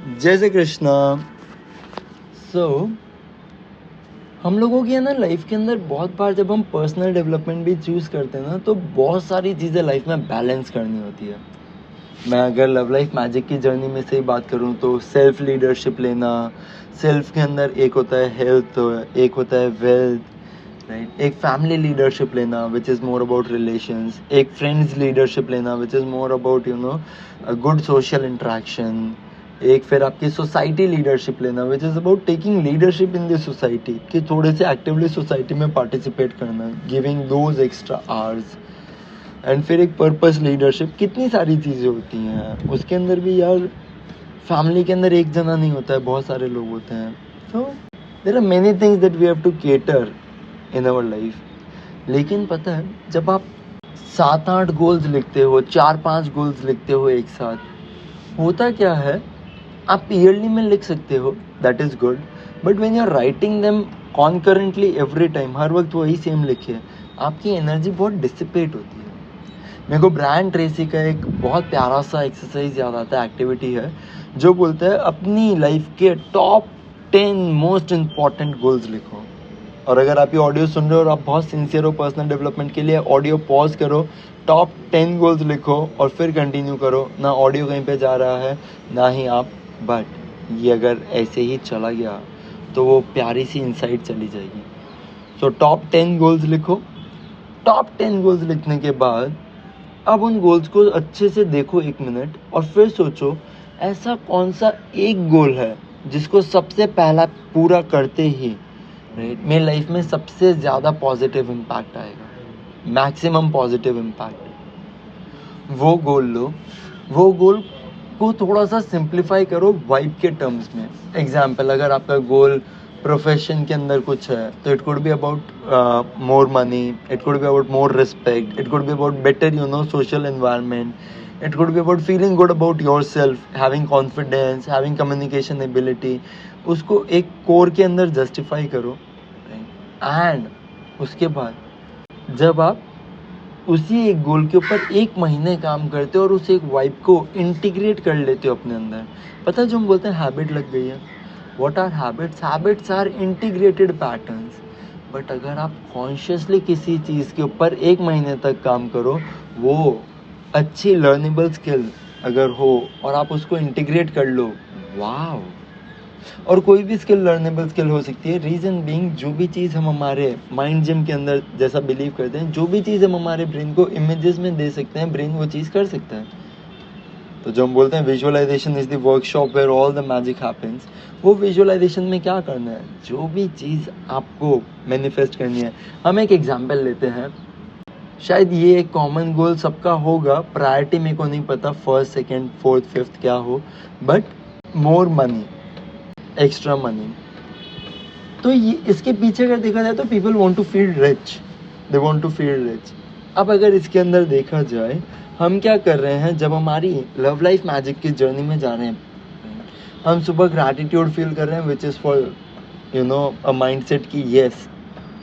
जय श्री कृष्णा। हम लोगों की है ना लाइफ के अंदर बहुत बार जब हम पर्सनल डेवलपमेंट भी चूज़ करते हैं ना, तो बहुत सारी चीज़ें लाइफ में बैलेंस करनी होती है। मैं अगर लव लाइफ मैजिक की जर्नी में से ही बात करूँ तो सेल्फ लीडरशिप लेना, सेल्फ के अंदर एक होता है हेल्थ, एक होता है वेल्थ, राइट। एक फैमिली लीडरशिप लेना which is more about relations, एक फ्रेंड्स लीडरशिप लेना which is more about good social interaction, एक फिर आपकी सोसाइटी लीडरशिप लेना which is about taking leadership in the society, कि थोड़े से एक्टिवली सोसाइटी में पार्टिसिपेट करना, giving those extra hours. And फिर एक पर्पस लीडरशिप। कितनी सारी चीज़ें होती हैं उसके अंदर भी यार। फैमिली के अंदर एक जना नहीं होता है, बहुत सारे लोग होते हैं। तो there are many things that we have to cater in our life. लेकिन पता है, जब आप 7-8 गोल्स लिखते हो, 4-5 गोल्स लिखते हो एक साथ, होता क्या है, आप ईयरली में लिख सकते हो, that is good, but when you are writing them concurrently every time, हर वक्त वही सेम लिखे, आपकी एनर्जी बहुत डिसिपेट होती है। मेरे को ब्रायन ट्रेसी का एक बहुत प्यारा सा एक्सरसाइज याद आता है, एक्टिविटी है, जो बोलता है अपनी लाइफ के टॉप 10 मोस्ट इम्पॉर्टेंट गोल्स लिखो। और अगर आप ये ऑडियो सुन रहे हो और आप बहुत सिंसियर हो पर्सनल डेवलपमेंट के लिए, ऑडियो पॉज करो, टॉप 10 गोल्स लिखो और फिर कंटिन्यू करो। ना ऑडियो कहीं पे जा रहा है, ना ही आप, बट ये अगर ऐसे ही चला गया तो वो प्यारी सी इंसाइट चली जाएगी। सो टॉप 10 गोल्स लिखो। टॉप 10 गोल्स लिखने के बाद अब उन गोल्स को अच्छे से देखो 1 मिनट, और फिर सोचो ऐसा कौन सा एक गोल है जिसको सबसे पहला पूरा करते ही, राइट, मेरी लाइफ में सबसे ज़्यादा पॉजिटिव इम्पैक्ट आएगा, मैक्सिमम पॉजिटिव इम्पैक्ट। वो गोल लो। वो गोल को थोड़ा सा सिंप्लीफाई करो वाइब के टर्म्स में। एग्जाम्पल, अगर आपका गोल प्रोफेशन के अंदर कुछ है तो it could be about more money, it could be about more respect, it could be about better social environment, it could be about feeling good about your self, having confidence, having communication ability. उसको एक core के अंदर justify करो, and उसके बाद जब आप उसी एक गोल के ऊपर 1 महीने काम करते हो और उस एक वाइब को इंटीग्रेट कर लेते हो अपने अंदर, पता है जो हम बोलते हैं हैबिट लग गई है। What are habits? Habits are integrated patterns. But अगर आप कॉन्शियसली किसी चीज़ के ऊपर 1 महीने तक काम करो, वो अच्छी लर्नेबल स्किल अगर हो और आप उसको इंटीग्रेट कर लो, वाह। और कोई भी स्किल लर्नेबल स्किल हो सकती है। रीज़न बीइंग, जो भी चीज़ हम हमारे माइंड जिम के अंदर जैसा बिलीव करते हैं, जो भी चीज़ हम हमारे ब्रेन को इमेजेस में दे सकते हैं, ब्रेन वो चीज़ कर सकता है। तो जो हम बोलते हैं visualization is the workshop where all the magic happens, वो विजुअलाइजेशन में क्या करना है, जो भी चीज़ आपको मैनिफेस्ट करनी है। हम एक एग्जांपल लेते हैं, शायद ये एक कॉमन गोल सबका होगा, प्रायोरिटी मेरे को नहीं पता, फर्स्ट, सेकंड, फोर्थ, फिफ्थ क्या हो, but more money, extra money. तो ये इसके पीछे अगर देखा जाए तो people want to feel rich, they want to feel rich. अब अगर इसके अंदर देखा जाए, हम क्या कर रहे हैं, जब हमारी लव लाइफ मैजिक की जर्नी में जा रहे हैं, हम सुबह ग्रैटिट्यूड फील कर रहे हैं which is for a mindset की येस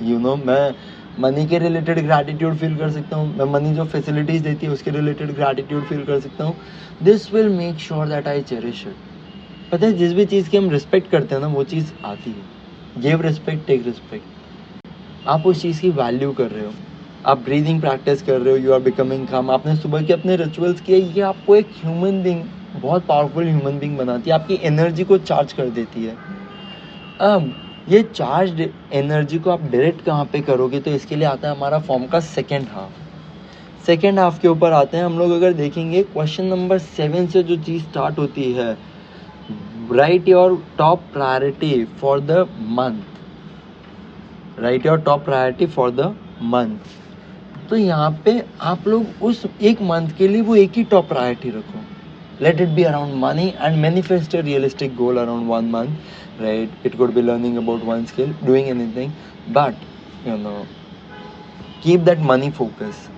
मैं मनी के रिलेटेड ग्रैटिट्यूड फील कर सकता हूँ, मैं मनी जो फैसिलिटीज़ देती है उसके रिलेटेड ग्रैटिट्यूड फील कर सकता हूँ। This will make sure that I cherish it. पता है, जिस भी चीज़ की हम रिस्पेक्ट करते हैं ना, वो चीज़ आती है। Give respect, take respect. आप उस चीज़ की वैल्यू कर रहे हो, आप ब्रीदिंग प्रैक्टिस कर रहे हो, यू आर बिकमिंग काम, आपने सुबह के अपने रिचुअल्स किए, ये आपको एक ह्यूमन बीइंग, बहुत पावरफुल ह्यूमन बीइंग बनाती है, आपकी एनर्जी को चार्ज कर देती है। अब ये चार्ज एनर्जी को आप डायरेक्ट कहाँ पे करोगे, तो इसके लिए आता है हमारा फॉर्म का सेकेंड हाफ। सेकेंड हाफ के ऊपर आते हैं हम लोग। अगर देखेंगे क्वेश्चन नंबर 7 से जो चीज़ स्टार्ट होती है, right your top priority for the month, right your top priority for the month. तो यहाँ पे आप लोग उस एक मंथ के लिए वो एक ही टॉप प्रायोरिटी रखो। Let it be around money and manifest a realistic goal around 1 month, right. It could be learning about 1 skill, doing anything, but keep that money focus.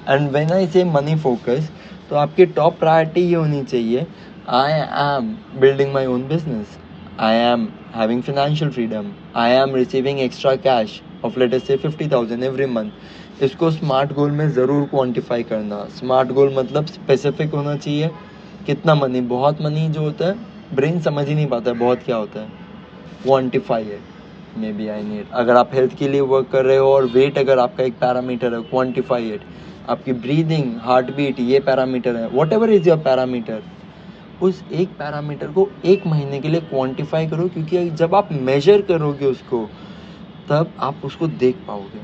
And when I से money focus, तो आपकी top priority ये होनी चाहिए, I am building my own business. I am having financial freedom. I am receiving extra cash of let us say 50,000 every month. इसको smart गोल में ज़रूर quantify करना। स्मार्ट गोल मतलब स्पेसिफिक होना चाहिए। कितना मनी? बहुत मनी जो होता है ब्रेन समझ ही नहीं पाता है बहुत क्या होता है। क्वांटिफाई है, मे बी आई नीड, अगर आप हेल्थ के लिए वर्क कर रहे हो और वेट अगर आपका एक पैरामीटर है, क्वांटिफाई इट। आपकी ब्रीदिंग, हार्ट बीट, ये पैरामीटर है, what ever is your parameter, उस एक पैरामीटर को 1 महीने के लिए क्वांटिफाई करो, क्योंकि जब आप मेजर करोगे उसको तब आप उसको देख पाओगे,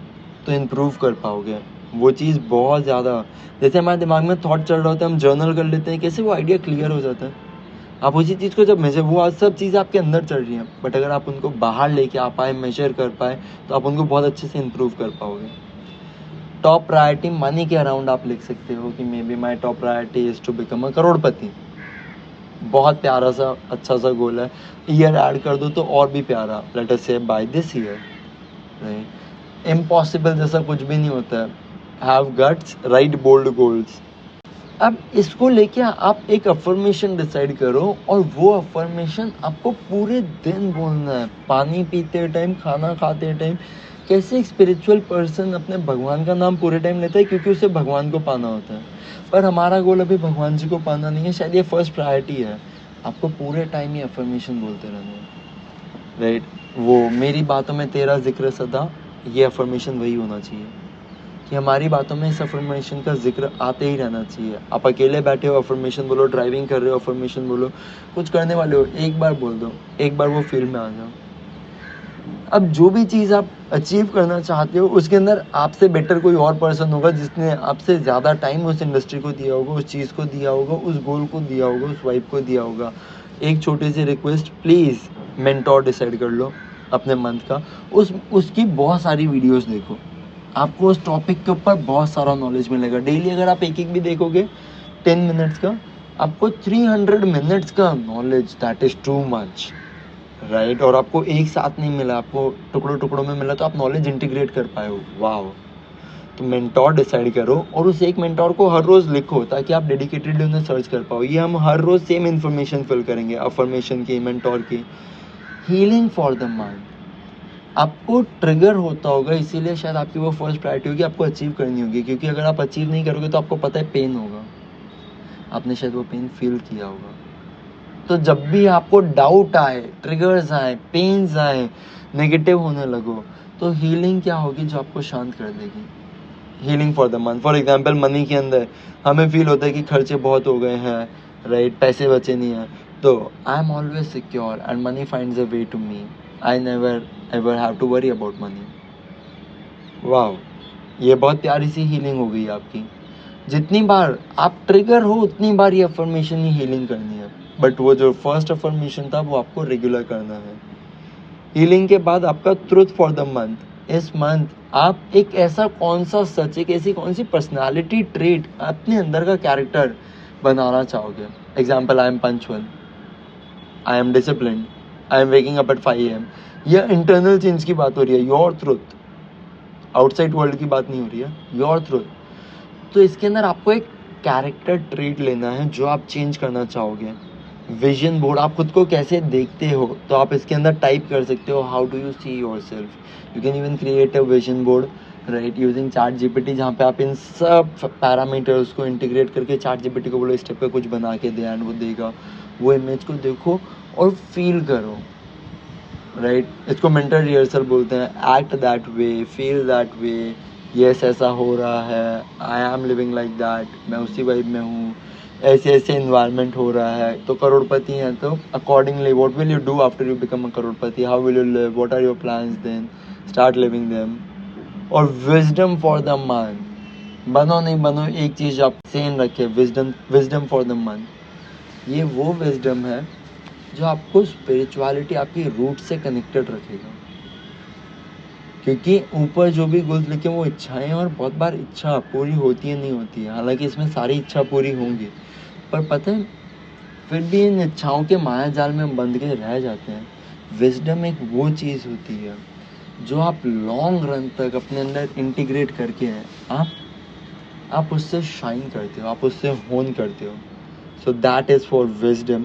तो इम्प्रूव कर पाओगे। वो चीज़ बहुत ज़्यादा, जैसे हमारे दिमाग में थॉट चल रहा होता है, हम जर्नल कर लेते हैं, कैसे वो आइडिया क्लियर हो जाता है। आप उसी चीज़ को जब मेजर, वो आज सब चीज़ें आपके अंदर चल रही हैं, बट अगर आप उनको बाहर लेके आ पाए, मेजर कर पाए, तो आप उनको बहुत अच्छे से इम्प्रूव कर पाओगे। टॉप प्रायोरिटी मनी के अराउंड आप लिख सकते हो कि maybe my top priority is to become a crorepati. बहुत प्यारा सा अच्छा सा गोल है। ईयर ऐड कर दो तो और भी प्यारा, let us say by this year, right. Impossible जैसा कुछ भी नहीं होता है। Have guts, right bold goals. अब इसको लेके आप एक अफर्मेशन डिसाइड करो, और वो अफर्मेशन आपको पूरे दिन बोलना है, पानी पीते टाइम, खाना खाते टाइम। कैसे एक स्पिरिचुअल पर्सन अपने भगवान का नाम पूरे टाइम लेता है, क्योंकि उसे भगवान को पाना होता है। पर हमारा गोल अभी भगवान जी को पाना नहीं है, शायद ये फर्स्ट प्रायोरिटी है। आपको पूरे टाइम ये अफर्मेशन बोलते रहना है, राइट। वो मेरी बातों में तेरा जिक्र सदा, ये अफर्मेशन वही होना चाहिए कि हमारी बातों में इस अफर्मेशन का जिक्र आते ही रहना चाहिए। आप अकेले बैठे हो, अफर्मेशन बोलो, ड्राइविंग कर रहे हो, अफर्मेशन बोलो, कुछ करने वाले हो, एक बार बोल दो, एक बार वो फील्ड में आ जाओ। अब जो भी चीज़ आप अचीव करना चाहते हो, उसके अंदर आपसे बेटर कोई और पर्सन होगा, जिसने आपसे ज़्यादा टाइम उस इंडस्ट्री को दिया होगा, उस चीज़ को दिया होगा, उस गोल को दिया होगा, उस वाइब को दिया होगा। एक छोटी सी रिक्वेस्ट, प्लीज़ मेंटोर डिसाइड कर लो अपने मंथ का। उसकी बहुत सारी वीडियोस देखो, आपको उस टॉपिक के ऊपर बहुत सारा नॉलेज मिलेगा। डेली अगर आप एक भी देखोगे 10 मिनट्स का, आपको 300 मिनट्स का knowledge, that is too much, right. और आपको एक साथ नहीं मिला, आपको टुकड़ों टुकड़ों में मिला, तो आप नॉलेज इंटीग्रेट कर पाए हो, वाह। तो मेंटोर डिसाइड करो, और उस एक मेंटोर को हर रोज़ लिखो, ताकि आप डेडिकेटेडली उन्हें सर्च कर पाओ। ये हम हर रोज़ सेम इन्फॉर्मेशन फिल करेंगे, अफर्मेशन की, मेंटोर की। हीलिंग फॉर द माइंड आपको ट्रिगर होता होगा, इसीलिए शायद आपकी वो फर्स्ट प्रायोरिटी होगी, आपको अचीव करनी होगी। क्योंकि अगर आप अचीव नहीं करोगे तो आपको पता है पेन होगा, आपने शायद वो पेन फील किया होगा। तो जब भी आपको डाउट आए, ट्रिगर्स आए, पेन्स आए, नेगेटिव होने लगो, तो हीलिंग क्या होगी जो आपको शांत कर देगी। Healing for the month, for example money के अंदर हमें फील होता है कि खर्चे बहुत हो गए हैं, राइट, पैसे बचे नहीं हैं, तो I am always secure and money finds a way to me, I never ever have to worry about money. वाह, ये बहुत प्यारी सी हीलिंग हो गई आपकी। जितनी बार आप ट्रिगर हो, उतनी बार ये अफर्मेशन ही हीलिंग करनी है। बट वो जो फर्स्ट अफर्मेशन था, वो आपको रेगुलर करना है। हीलिंग के बाद आपका ट्रुथ फॉर द मंथ। इस मंथ आप एक ऐसा कौन सा सच, एक ऐसी कौन सी पर्सनालिटी ट्रेट, अपने अंदर का कैरेक्टर बनाना चाहोगे। Example, I am punctual, I am discipline, I am waking up at 5 AM। यह इंटरनल चेंज की बात हो रही है, योर ट्रुथ, आउटसाइड वर्ल्ड की बात नहीं हो रही है, योर ट्रुथ। तो इसके अंदर आपको एक कैरेक्टर ट्रेट लेना है जो आप चेंज करना चाहोगे। विजन बोर्ड, आप खुद को कैसे देखते हो, तो आप इसके अंदर टाइप कर सकते हो, how do you see your self. You can even create a vision board, right, using chat GPT, जहाँ पे आप इन सब पैरामीटर्स को इंटीग्रेट करके चैट जीपीटी को बोलो स्टेप पे कुछ बना के दे, एंड वो देगा। वो इमेज को देखो और फील करो, राइट। इसको मेंटल रिहर्सल बोलते हैं। Act that way, feel that way, yes ऐसा हो रहा है, I am living like that, मैं उसी वाइब में हूँ, ऐसे ऐसे इन्वायरमेंट हो रहा है। तो करोड़पति हैं, तो accordingly what will you do after you become a करोड़पति, how will you live, what are your plans, then start living them. और विजडम फॉर द मंथ, बनो नहीं बनो, एक चीज़ आप सेम रखे, wisdom, wisdom for the month. ये वो विजडम है जो आपको स्पिरिचुअलिटी, आपकी रूट से कनेक्टेड रखेगा। क्योंकि ऊपर जो भी गोल्स लिखे वो इच्छाएं, और बहुत बार इच्छा पूरी होती है, नहीं होती है। हालांकि इसमें सारी इच्छा पूरी होंगी, पर पता है फिर भी इन इच्छाओं के माया जाल में हम बंध के रह जाते हैं। विजडम एक वो चीज़ होती है जो आप लॉन्ग रन तक अपने अंदर इंटीग्रेट करके हैं, आप उससे शाइन करते हो, आप उससे होन करते हो। So that is for wisdom.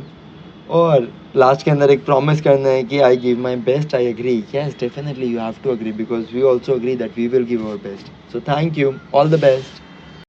और लास्ट के अंदर एक प्रॉमिस करना है कि I give my best, I agree, yes definitely you have to agree, because we also agree that we will give our best. So thank you, all the best.